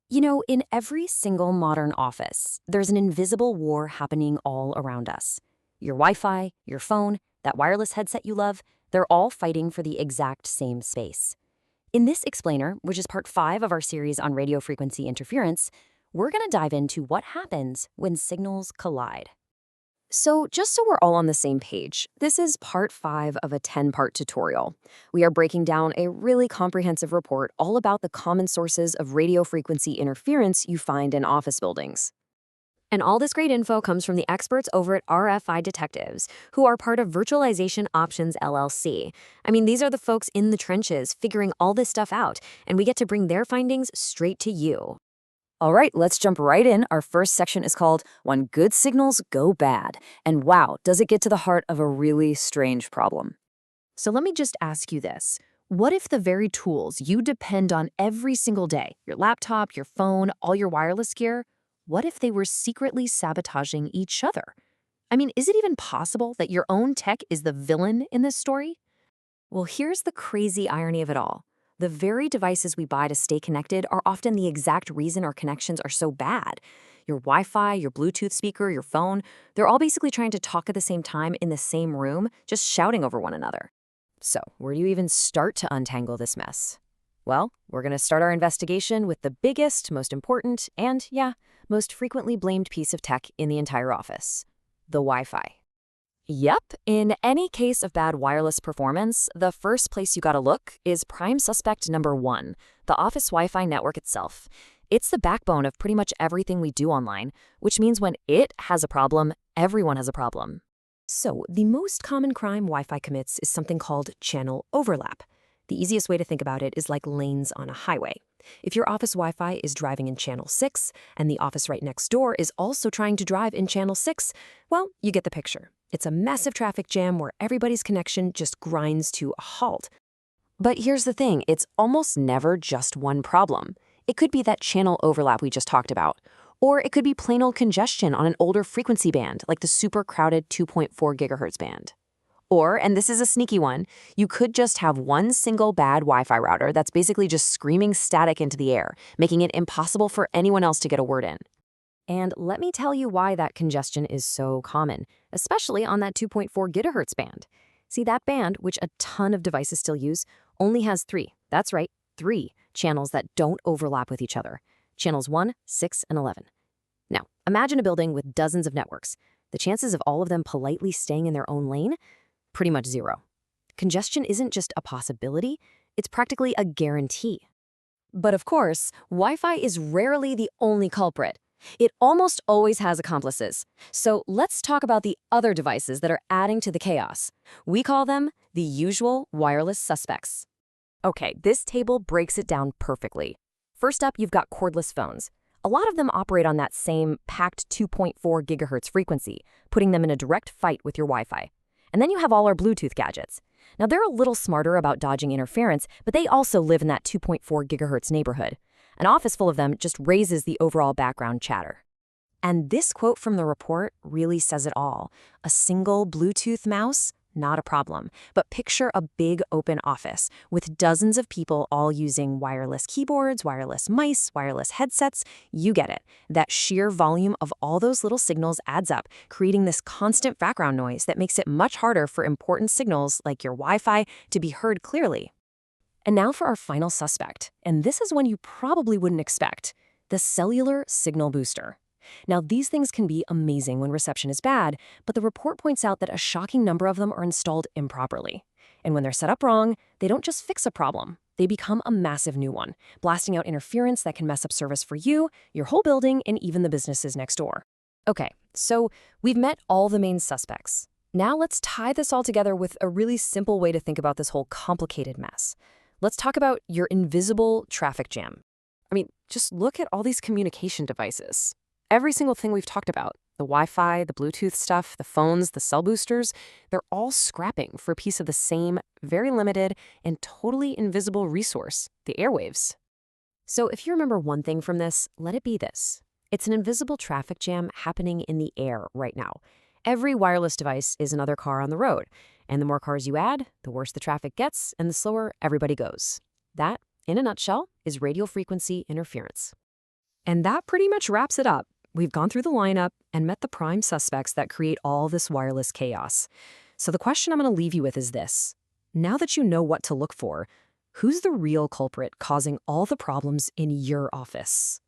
You know, in every single modern office, there's an invisible war happening all around us. Your Wi Fi, your phone, that wireless headset you love, they're all fighting for the exact same space. In this explainer, which is part 5 of our series on radio frequency interference, we're going to dive into what happens when signals collide. So, just so we're all on the same page, this is part 5 of a 10-part tutorial. We are breaking down a really comprehensive report all about the common sources of radio frequency interference you find in office buildings. And all this great info comes from the experts over at RFI Detectives, who are part of Virtualization Options LLC. I mean, these are the folks in the trenches figuring all this stuff out, and we get to bring their findings straight to you. All right, let's jump right in. Our first section is called When Good Signals Go Bad. And wow, does it get to the heart of a really strange problem. So let me just ask you this. What if the very tools you depend on every single day, your laptop, your phone, all your wireless gear, what if they were secretly sabotaging each other? I mean, is it even possible that your own tech is the villain in this story? Well, here's the crazy irony of it all. The very devices we buy to stay connected are often the exact reason our connections are so bad. Your Wi-Fi, your Bluetooth speaker, your phone, they're all basically trying to talk at the same time in the same room, just shouting over one another. So, where do you even start to untangle this mess? Well, we're going to start our investigation with the biggest, most important, and, yeah, most frequently blamed piece of tech in the entire office: the Wi-Fi. Yep, in any case of bad wireless performance, the first place you gotta look is prime suspect number 1, the office Wi-Fi network itself. It's the backbone of pretty much everything we do online, which means when it has a problem, everyone has a problem. So, the most common crime Wi-Fi commits is something called channel overlap. The easiest way to think about it is like lanes on a highway. If your office Wi-Fi is driving in channel 6 and the office right next door is also trying to drive in channel 6, well, you get the picture. It's a massive traffic jam where everybody's connection just grinds to a halt. But here's the thing, it's almost never just one problem. It could be that channel overlap we just talked about. Or it could be plain old congestion on an older frequency band, like the super crowded 2.4 gigahertz band. Or, and this is a sneaky one, you could just have one single bad Wi-Fi router that's basically just screaming static into the air, making it impossible for anyone else to get a word in. And let me tell you why that congestion is so common, especially on that 2.4 gigahertz band. See, that band, which a ton of devices still use, only has 3, that's right, 3 channels that don't overlap with each other. Channels 1, 6, and 11. Now, imagine a building with dozens of networks. The chances of all of them politely staying in their own lane? Pretty much zero. Congestion isn't just a possibility, it's practically a guarantee. But of course, Wi-Fi is rarely the only culprit. It almost always has accomplices. So let's talk about the other devices that are adding to the chaos. We call them the usual wireless suspects. Okay, this table breaks it down perfectly. First up, you've got cordless phones. A lot of them operate on that same packed 2.4 gigahertz frequency, putting them in a direct fight with your Wi-Fi. And then you have all our Bluetooth gadgets. Now, they're a little smarter about dodging interference, but they also live in that 2.4 gigahertz neighborhood. An office full of them just raises the overall background chatter. And this quote from the report really says it all. A single Bluetooth mouse? Not a problem. But picture a big open office with dozens of people all using wireless keyboards, wireless mice, wireless headsets. You get it. That sheer volume of all those little signals adds up, creating this constant background noise that makes it much harder for important signals like your Wi-Fi to be heard clearly. And now for our final suspect, and this is one you probably wouldn't expect: the cellular signal booster. Now, these things can be amazing when reception is bad, but the report points out that a shocking number of them are installed improperly. And when they're set up wrong, they don't just fix a problem, they become a massive new one, blasting out interference that can mess up service for you, your whole building, and even the businesses next door. Okay, so we've met all the main suspects. Now let's tie this all together with a really simple way to think about this whole complicated mess. Let's talk about your invisible traffic jam. I mean, just look at all these communication devices. Every single thing we've talked about, the Wi-Fi, the Bluetooth stuff, the phones, the cell boosters, they're all scrapping for a piece of the same, very limited, and totally invisible resource, the airwaves. So if you remember one thing from this, let it be this. It's an invisible traffic jam happening in the air right now. Every wireless device is another car on the road, and the more cars you add, the worse the traffic gets and the slower everybody goes. That, in a nutshell, is radio frequency interference. And that pretty much wraps it up. We've gone through the lineup and met the prime suspects that create all this wireless chaos. So the question I'm going to leave you with is this. Now that you know what to look for, who's the real culprit causing all the problems in your office?